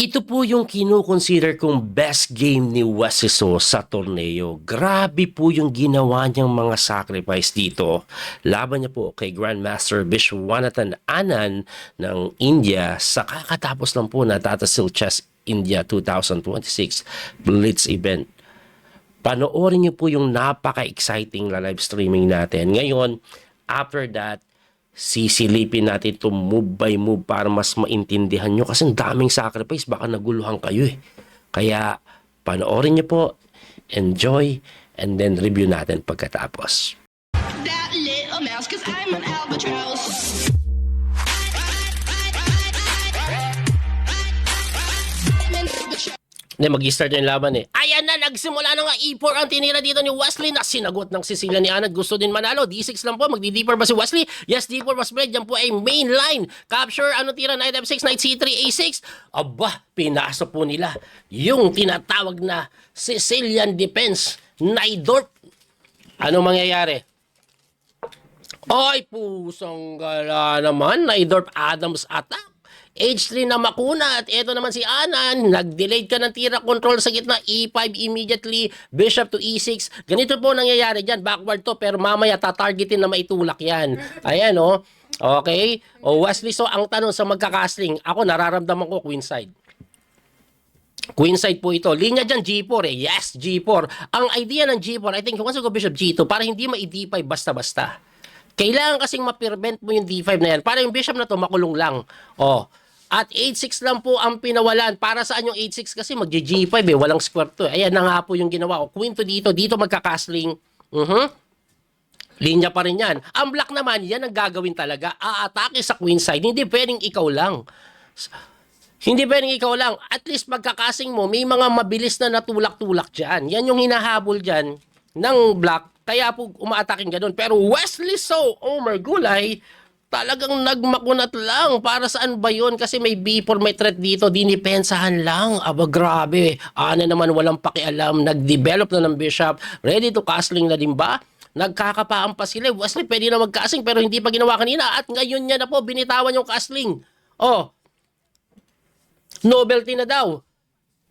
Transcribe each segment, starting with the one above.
Ito po yung kino-consider kong best game ni Wasiso sa torneo. Grabe po yung ginawa niyang mga sacrifice dito. Laban niya po kay Grandmaster Vishwanathan Anand ng India sa kakatapos lang po na Tata Steel Chess India 2026 Blitz event. Panoorin niyo po yung napaka-exciting na live streaming natin. Ngayon, after that, sisilipin natin ito move by move para mas maintindihan nyo kasi ang daming sacrifice, baka naguluhan kayo eh. Kaya panoorin nyo po, enjoy, and then review natin pagkatapos. That little mouse, 'cause I'm an albatross. Hindi, mag-start na yung laban eh. Ayan na, nagsimula na nga E4 ang tinira dito ni Wesley na sinagot ng Cecilia ni Anand. Gusto din manalo. D6 lang po. Magdi-D4 ba si Wesley? Yes, D4 was played. Yan po ay main line. Capture, ano tira? Knight F6, Knight C3, A6. Aba, pinasa po nila yung tinatawag na Sicilian defense. Naidorp. Ano mangyayari? Ay, pusang gala naman. Naidorp Adams attack. H3 na makuna at ito naman si Anand, nag-delayed ka ng tira control sa gitna, E5 immediately, bishop to E6. Ganito po nangyayari dyan, backward to pero mamaya tatargetin na maitulak yan. Ayan o, okay. O Wesley, so ang tanong sa magkakasling, ako nararamdaman ko queenside. Queenside po ito. Linya dyan, G4 eh. Yes, G4. Ang idea ng G4, I think once you go bishop G2, para hindi ma-D5 basta-basta. Kailangan kasing ma-prevent mo yung D5 na yan. Para yung bishop na to makulong lang. Oh. At 8-6 lang po ang pinawalan. Para saan yung 8-6? Kasi mag-G5 eh. Walang square to. Ayan na nga po yung ginawa. O, queen to dito. Dito magkakasling. Linya pa rin yan. Ang black naman, yan ang gagawin talaga. Aatake sa queen side. Hindi pwedeng ikaw lang. Hindi pwedeng ikaw lang. At least magkakasing mo, may mga mabilis na natulak-tulak dyan. Yan yung hinahabol dyan ng black. Kaya po umaataking ganun. Pero Wesley So, oh my gulay, talagang nagmakunat lang. Para saan ba yun? Kasi may B4, may threat dito. Dinipensahan lang. Aba, grabe. Ana naman walang pakialam. Nag-develop na ng bishop. Ready to castling na din ba? Nagkakapaan pa sila. Wesley, pwede na mag-castling pero hindi pa ginawa kanina. At ngayon niya na po, binitawan yung castling. Oh, novelty na daw.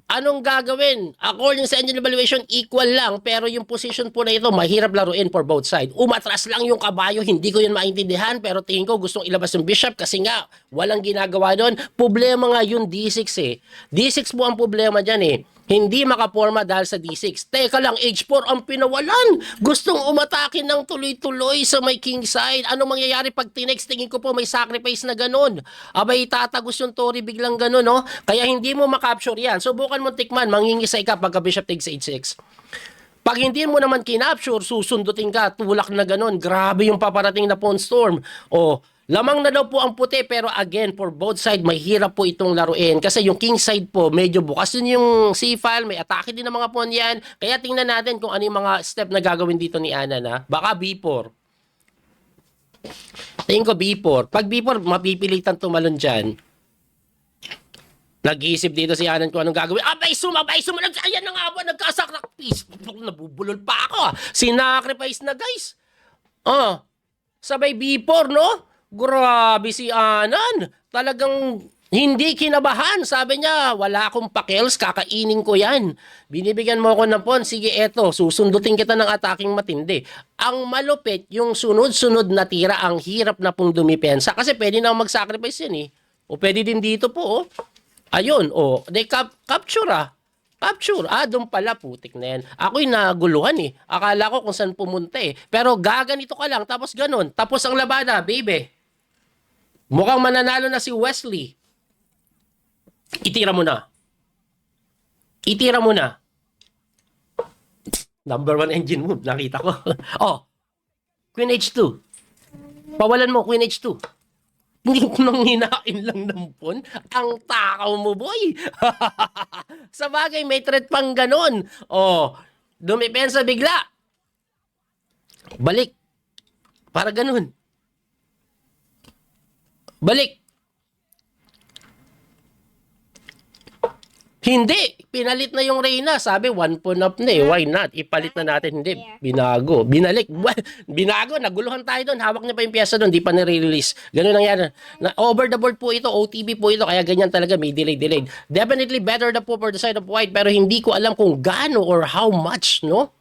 Anong gagawin? According sa engine evaluation, equal lang. Pero yung position po na ito, mahirap laruin for both sides. Umatras lang yung kabayo, hindi ko yun maintindihan. Pero tingin ko gustong ilabas yung bishop kasi nga, walang ginagawa doon. Problema nga yung D6 eh. D6 po ang problema dyan eh. Hindi makaporma dahil sa D6. Teka lang, H4 ang pinawalan. Gustong umatake ng tuloy-tuloy sa may king side. Ano mangyayari pag tinex? Tingin ko po may sacrifice na ganun. Abay, tatagos yung tori biglang ganun, no? Kaya hindi mo makapture yan. Subukan mo tikman, mangingisay ka pagka bishop takes H6. Pag hindi mo naman kinapture, susundutin ka, tulak na ganun. Grabe yung paparating na pawn storm. O, lamang na daw po ang puti pero again for both side mahirap po itong laruin kasi yung king side po medyo bukas din yung C-file, may atake din ng mga pawn yan. Kaya tingnan natin kung ano yung mga step na gagawin dito ni Anand na. Baka B4. Tingin ko B4. Pag B4 mapipilitan tumalon dyan. Nag-iisip dito si Anand kung anong gagawin. Abay suma. Ayan na nga ba, nagkasakrifice. Nabubulol pa ako. Sinacrifice na guys. Sabay B4 no? Grabe si Anand. Talagang hindi kinabahan. Sabi niya, wala akong pakels, kakainin ko yan. Binibigyan mo ako ng pawn. Sige, eto, susundutin kita ng ataking matindi. Ang malupit, yung sunod-sunod na tira, ang hirap na pong dumipensa. Kasi pwede na mag-sacrifice yan eh. O pwede din dito po, oh. Ayun, oh. They capture ah. Capture. Doon pala, putik na yan. Ako'y naguluhan eh. Akala ko kung saan pumunta eh. Pero gaganito ka lang, tapos ganun. Tapos ang labada, baby. Mukhang mananalo na si Wesley. Itira mo na. Itira mo na. Number 1 engine move. Nakita ko. Oh. Queen H2. Pawalan mo, Queen H2. Hindi ko nang hinain lang ng pawn. Ang takaw mo, boy. Sa bagay, may threat pang ganon. Oh. Dumipensa bigla. Balik. Para ganon. Balik. Hindi, pinalit na yung Reyna. Sabi, one pawn up na eh. Why not? Ipalit na natin. Hindi, binago. Binalik. Binago, naguluhan tayo doon. Hawak niya pa yung pyesa doon, di pa nire-release. Ganun nangyari. Over the board po ito, OTB po ito, kaya ganyan talaga, may delayed. Definitely better na po for the side of white, pero hindi ko alam kung gaano or how much, no?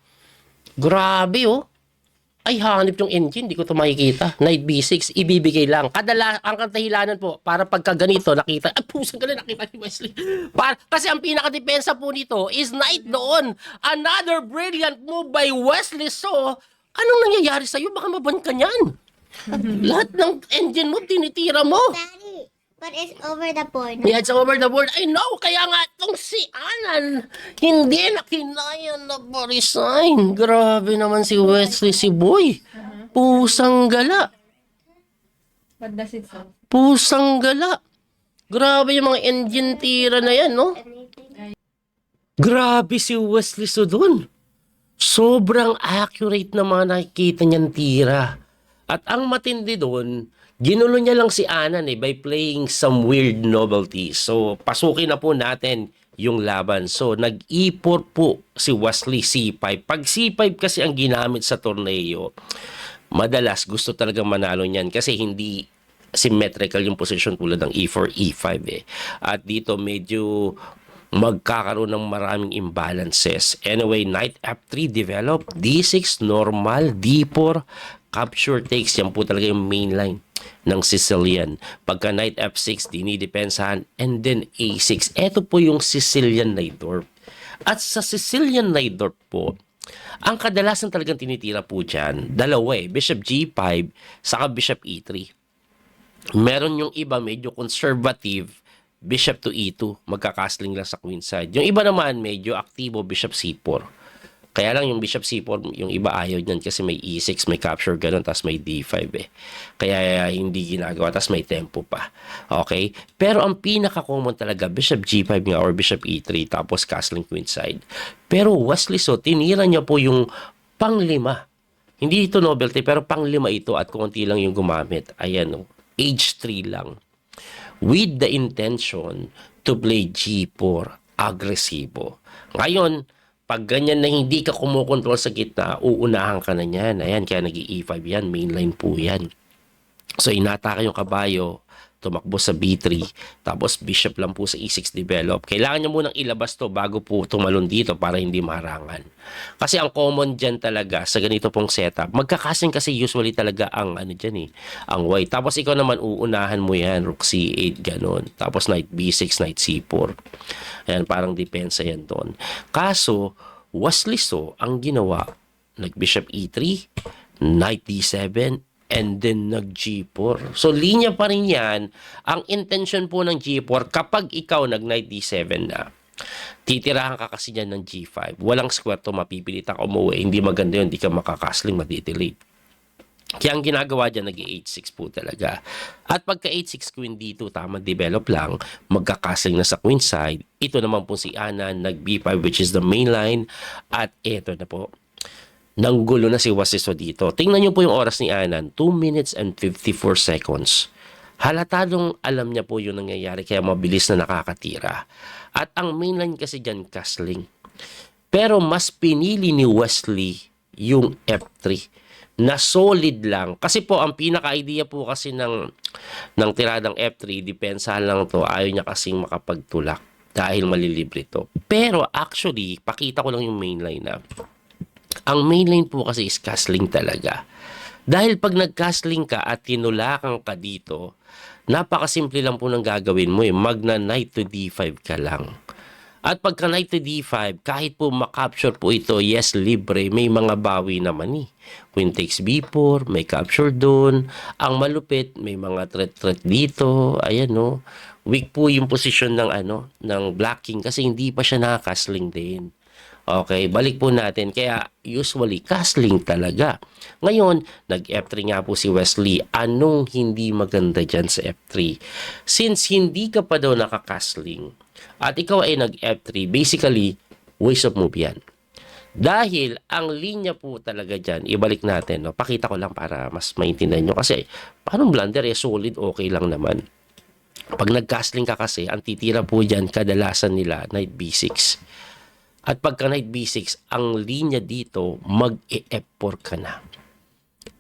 Grabe, oh. Ay, hanip yung engine, di ko ito makikita. Knight B6, ibibigay lang. Ang kadahilanan po, para pagka ganito, nakita, pusang gano'n, nakita ni Wesley. Kasi ang pinakadepensa po nito is Knight doon. Another brilliant move by Wesley. So, anong nangyayari sa'yo? Baka maban ka niyan. Lahat ng engine mo, tinitira mo. Daddy, but it's over the board. Yeah, it's over the board. I know, kaya nga itong si Alan, hindi na kinaya na pa-resign. Grabe naman si Wesley, si Boy. Pusang gala. What does it say? Pusang gala. Grabe yung mga engine tira na yan, no? Grabe si Wesley Sudon. Sobrang accurate na mga nakikita niyang tira. At ang matindi doon, ginulo niya lang si Anan by playing some weird novelty. So, pasukin na po natin yung laban. So, nag-ipor po si Wesley C5. Pag C5 kasi ang ginamit sa torneo, madalas gusto talagang manalo niyan kasi hindi symmetrical yung position tulad ng E4, E5 eh. At dito medyo magkakaroon ng maraming imbalances. Anyway, Knight F3 develop, D6 normal, D4 capture takes. Yan po talaga yung main line ng Sicilian. Pagka Knight F6, dinidepensahan, and then A6. Ito po yung Sicilian Najdorf. At sa Sicilian Najdorf po, ang kadalasan talagang tinitira po dyan, dalawa Bishop G5, saka Bishop E3. Meron yung iba medyo conservative, Bishop to E2, magkakastling lang sa queen side. Yung iba naman medyo aktibo, Bishop C4. Kaya lang yung Bishop C4, yung iba ayaw niyan kasi may E6, may capture ganun, tapos may D5 eh. Kaya hindi ginagawa, tapos may tempo pa. Okay? Pero ang pinaka-common talaga, Bishop G5 nga or Bishop E3, tapos castling queen side. Pero Wesley So, tinira niya po yung panglima. Hindi ito novelty, pero panglima ito at konti lang yung gumamit. Ayan o, age 3 lang. With the intention to play G4 agresibo. Ngayon, pag ganyan na hindi ka kumukontrol sa gitna, uunahan ka na niyan. Ayan, kaya nag-E5 yan. Mainline po yan. So, inatake yung kabayo, tumakbo sa B3, tapos bishop lang po sa E6 develop. Kailangan niya munang ilabas to bago po tumalon dito para hindi maharangan. Kasi ang common dyan talaga sa ganito pong setup, magkakasing kasi usually talaga ang ano dyan ang white. Tapos ikaw naman uunahan mo yan, rook C8, ganon. Tapos knight B6, knight C4. Ayan, parang depensa yan doon. Kaso, Wesley So, ang ginawa, nag-bishop E3, knight D7, and then nag-G4. So, linya pa rin yan. Ang intention po ng G4, kapag ikaw nag-knight D7 na, titirahan ka kasi yan ng G5. Walang square to, mapipilitan ka umuwi. Hindi maganda yun, hindi ka makakasling, madidelete. Kaya ang ginagawa dyan, nag-8-6 po talaga. At pagka 8-6 queen D2, tama, develop lang, magkakasling na sa queen side. Ito naman po si Anan, nag-B5, which is the main line. At ito na po, nanggulo na si Wesley So dito. Tingnan niyo po yung oras ni Anan, 2 minutes and 54 seconds. Halatadong alam niya po yung nangyayari, kaya mabilis na nakakatira. At ang mainline kasi dyan, castling. Pero mas pinili ni Wesley yung F3 na solid lang. Kasi po, ang pinaka-idea po kasi ng tiradang F3, depensahan lang to, ayaw niya kasing makapagtulak dahil malilibre to. Pero actually, pakita ko lang yung mainline na. Ang mainline po kasi is castling talaga. Dahil pag nag-castling ka at tinulakan ka dito, napakasimple lang po ng gagawin mo magna knight to D5 ka lang. At pagka knight to D5, kahit po makapture po ito, yes, libre, may mga bawi naman Queen takes B4, may capture doon. Ang malupit, may mga threat dito. Ayan weak po yung position ng ng Black King kasi hindi pa siya nakakastling din. Okay, balik po natin. Kaya usually, castling talaga. Ngayon, nag-F3 nga po si Wesley. Anong hindi maganda dyan sa F3? Since hindi ka pa daw nakakastling at ikaw ay nag-F3, basically, waste of move yan. Dahil ang linya po talaga dyan, ibalik natin. Pakita ko lang para mas maintindihan nyo. Kasi, paano blunder? Solid, okay lang naman. Pag nag-castling ka kasi, ang titira po dyan, kadalasan nila, knight b6. At pagka knight b6, ang linya dito, mag-e-f4 ka na.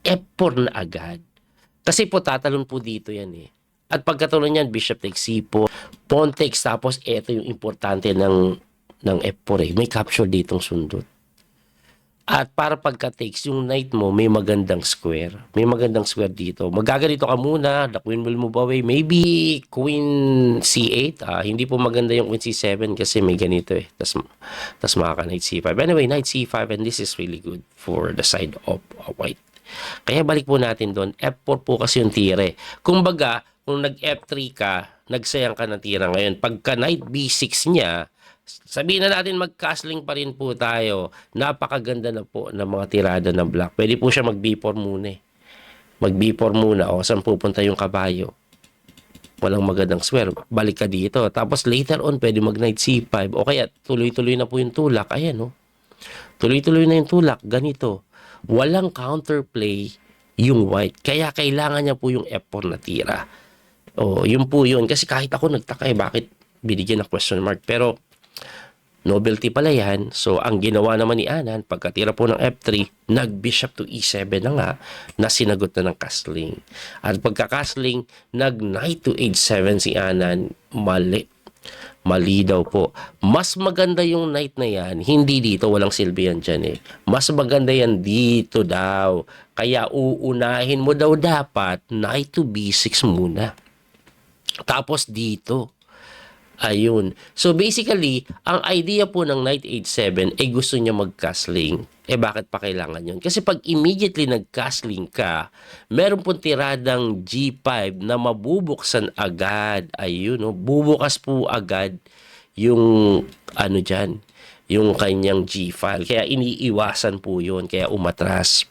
F4 na agad. Kasi po, tatalon po dito yan eh. At pagkatulong yan, bishop takes c4, pawn takes, tapos ito yung importante ng f4 eh. May capture ditong sundot. At para pagka-takes, yung knight mo, may magandang square. May magandang square dito. Magaganito ka muna, the queen will move away. Maybe queen c8. Hindi po maganda yung queen c7 kasi may ganito eh. Tas makaka-knight c5. Anyway, knight c5 and this is really good for the side of white. Kaya balik po natin doon. F4 po kasi yung tire. Kumbaga, kung nag-F3 ka, nagsayang ka ng tira ngayon. Pagka knight b6 niya, sabihin na natin mag-castling pa rin po tayo. Napakaganda na po ng mga tirada ng black. Pwede po siya mag-b4 muna eh. Mag-b4 muna. O, saan pupunta yung kabayo? Walang magandang square. Balik ka dito. Tapos later on, pwede mag-knight c5. O kaya, tuloy-tuloy na po yung tulak. Ayan o. Tuloy-tuloy na yung tulak. Ganito. Walang counterplay yung white. Kaya kailangan niya po yung f4 na tira. O, yun po yun. Kasi kahit ako nagtaka eh, bakit binigyan ng question mark. Pero, novelty pala yan. So, ang ginawa naman ni Anan, pagkatira po ng F3, nag-bishop to E7 na nga, na sinagot na ng castling. At pagka-castling, nag-knight to H7 si Anan, mali. Mali daw po. Mas maganda yung knight na yan, hindi dito, walang silbi yan dyan eh. Mas maganda yan dito daw. Kaya uunahin mo daw dapat, knight to B6 muna. Tapos dito. Ayun. So basically, ang idea po ng knight h7 ay gusto niya mag-castling. Bakit pa kailangan yun? Kasi pag immediately nag-castling ka, meron pong tiradang g5 na mabubuksan agad. Ayun, no? Bubukas po agad yung ano dyan, yung kanyang g-file. Kaya iniiwasan po yun. Kaya umatras.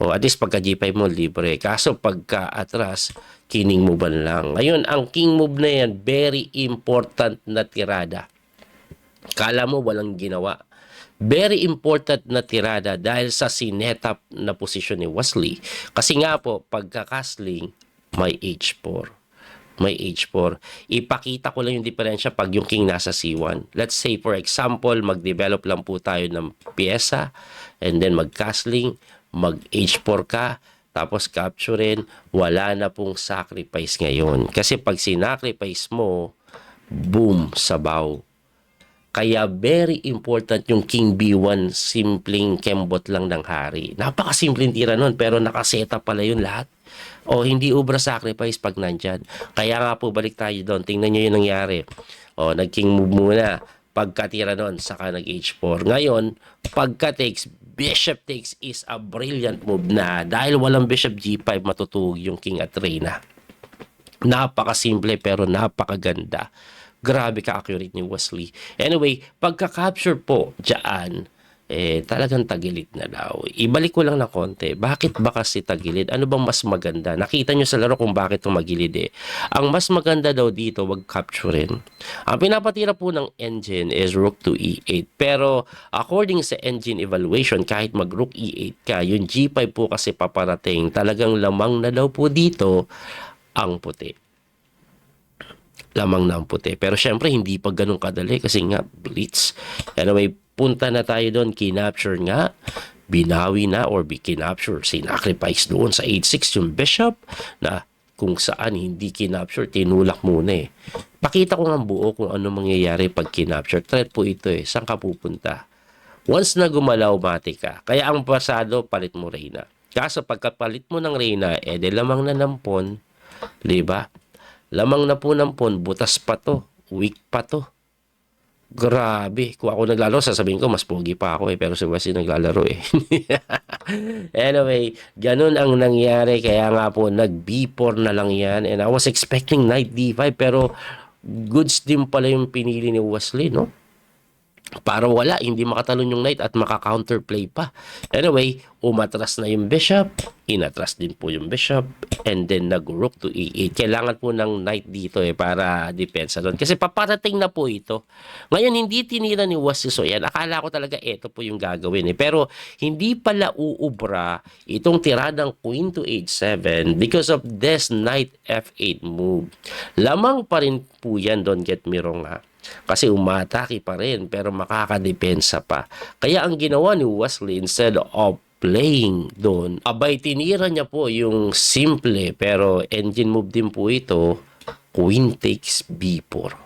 O at least pagka g5 mo, libre. Kaso pagka atras, king move lang. Ngayon, ang king move na yan, very important na tirada. Kala mo walang ginawa. Very important na tirada dahil sa sinetap na posisyon ni Wesley. Kasi nga po, pagka-castling, may h4. May h4. Ipakita ko lang yung diferensya pag yung king nasa c1. Let's say, for example, mag-develop lang po tayo ng pyesa and then mag-castling, mag-h4 ka, tapos capturein, wala na pong sacrifice ngayon. Kasi pag sinacrifice mo, boom, sabaw. Kaya very important yung king b1, simpleng kembot lang ng hari. Napakasimpleng tira nun, pero nakaseta pala yun lahat. O hindi ubra sacrifice pag nandyan. Kaya nga po, balik tayo doon. Tingnan nyo yung nangyari. O, nag-king move muna. Pagkatira nun, saka nag-h4. Ngayon, pagka-takes, bishop takes is a brilliant move na dahil walang bishop g5, matutug yung king at reyna. Napakasimple pero napakaganda. Grabe ka-accurate ni Wesley. Anyway, pagka-capture po dyan, talagang tagilid na daw. Ibalik ko lang na konti. Bakit ba kasi tagilid? Ano bang mas maganda? Nakita nyo sa laro kung bakit ito magilid eh. Ang mas maganda daw dito, wag capturein. Ang pinapatira po ng engine is rook to e8. Pero according sa engine evaluation, kahit mag rook e8 ka, yung g5 po kasi paparating, talagang lamang na daw po dito ang puti. Lamang na ang puti. Pero syempre, hindi pa ganun kadali kasi nga, blitz. Anyway, punta na tayo doon, kinapture nga, binawi na or kinapture, sinacrifice doon sa h6 yung bishop na kung saan hindi kinapture, tinulak muna eh. Pakita ko nga buo kung ano mangyayari pag kinapture. Threat po ito eh. Saan ka pupunta? Once na gumalaw, mati ka. Kaya ang pasado, palit mo reyna. Kaso pagkapalit mo ng reyna, de lamang na ng pawn, diba? Lamang na po ng pawn, butas pa to, weak pa to. Grabe. Kung ako naglalaro, sasabihin ko, mas pogi pa ako eh. Pero si Wesley naglalaro eh. Anyway, ganun ang nangyari. Kaya nga po, nag-b4 na lang yan. And I was expecting knight d5. Pero goods din pala yung pinili ni Wesley, no? para wala, hindi makatalon yung knight at maka-counterplay pa. Anyway, umatras na yung bishop, inatras din po yung bishop, and then nag-rook to e8. Kailangan po ng knight dito para depensa doon. Kasi paparating na po ito. Ngayon, hindi tinira ni Wesley So yan. Akala ko talaga ito po yung gagawin. Pero hindi pala uubra itong tiradang queen to h7 because of this knight f8 move. Lamang pa rin po yan, don't get me wrong kasi umatake pa rin pero makakadepensa pa. Kaya ang ginawa ni Wesley, instead of playing doon, abay tinira niya po yung simple pero engine move din po ito, queen takes b4.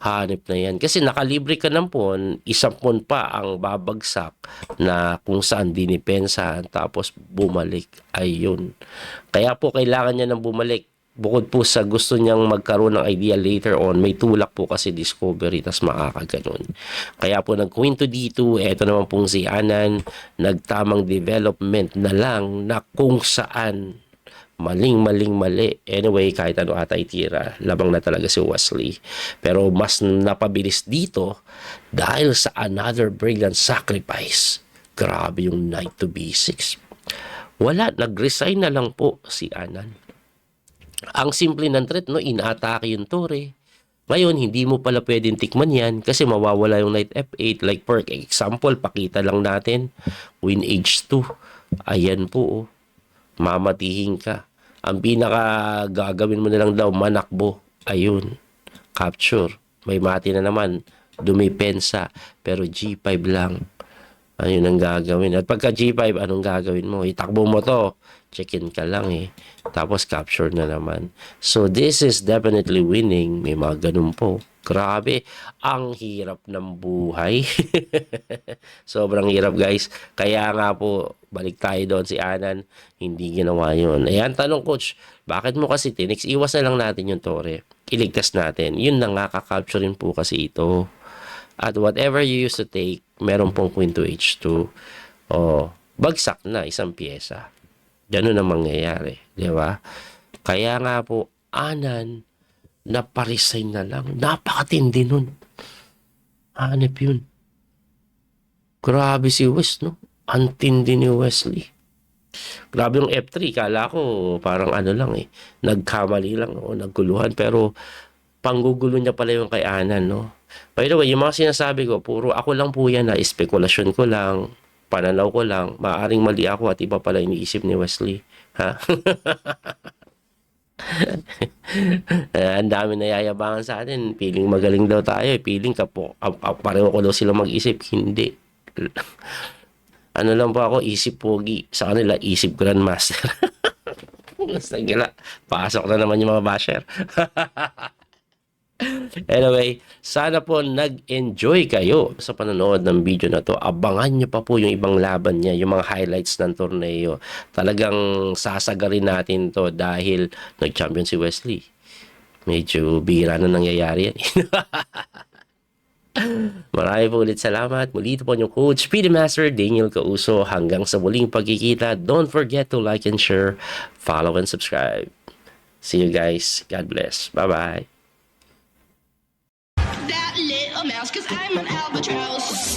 Hanip na yan. Kasi nakalibre ka ng pawn, isang pawn pa ang babagsak na kung saan dinipensahan tapos bumalik. Ayun. Kaya po kailangan niya ng bumalik. Bukod po sa gusto niyang magkaroon ng idea later on, may tulak po kasi discovery, tas makakaganon. Kaya po nag-queen to d2, eto naman pong si Anan, nagtamang development na lang na kung saan mali. Anyway, kahit ano ata itira, labang na talaga si Wesley. Pero mas napabilis dito dahil sa another brilliant sacrifice. Grabe yung knight to b6. Wala, nag-resign na lang po si Anan. Ang simple ng threat, inaatake yung tore. Ngayon, hindi mo pala pwedeng tikman yan kasi mawawala yung knight f8. Like for example, pakita lang natin, queen h2. Ayan po, mamatihin ka. Ang pinaka gagawin mo na lang daw, manakbo. Ayun, capture. May mati na naman, dumipensa. Pero g5 lang. Ayun ang gagawin. At pagka g5, anong gagawin mo? Itakbo mo to. Check-in ka lang Tapos capture na naman. So this is definitely winning. May mga ganun po. Grabe. Ang hirap ng buhay. Sobrang hirap guys. Kaya nga po, balik tayo doon si Anan. Hindi ginawa yun. Ayan, tanong coach, bakit mo kasi tinix? Iwas na lang natin yung tore. Iligtas natin. Yun na nga, kakapture rin po kasi ito. At whatever you used to take, meron pong queen to h2. Bagsak na isang pyesa. Ganun ang mangyayari. Di ba? Kaya nga po, Anan, naparesign na lang. Napakatindi nun. Hanip yun. Grabe si Wes, no? Antindi ni Wesley. Grabe yung F3. Kala ko parang ano lang nagkamali lang, nagguluhan. Pero panggugulo niya pala yung kay Anan, no? By the way, yung mga sinasabi ko, puro ako lang po yan na spekulasyon ko lang, pananaw ko lang, maaring mali ako at iba pala iniisip ni Wesley. Ha? Ang dami na yayabangan sa atin. Piling magaling daw tayo. Piling pareho ko daw sila mag-isip. Hindi. Ano lang po ako, isip pogi. Sa kanila, isip grandmaster. Pasok na naman yung mga basher. Anyway, sana po nag-enjoy kayo sa panonood ng video na to. Abangan nyo pa po yung ibang laban niya, yung mga highlights ng torneo. Talagang sasagarin natin to dahil nag-champion si Wesley. Medyo bihira na nangyayari yan. Maraming po ulit salamat. Muli ito po yung Coach Speedy Master Daniel Causo. Hanggang sa muling pagkikita, don't forget to like and share, follow and subscribe. See you guys. God bless. Bye-bye. That little mouse, 'cause I'm an albatross.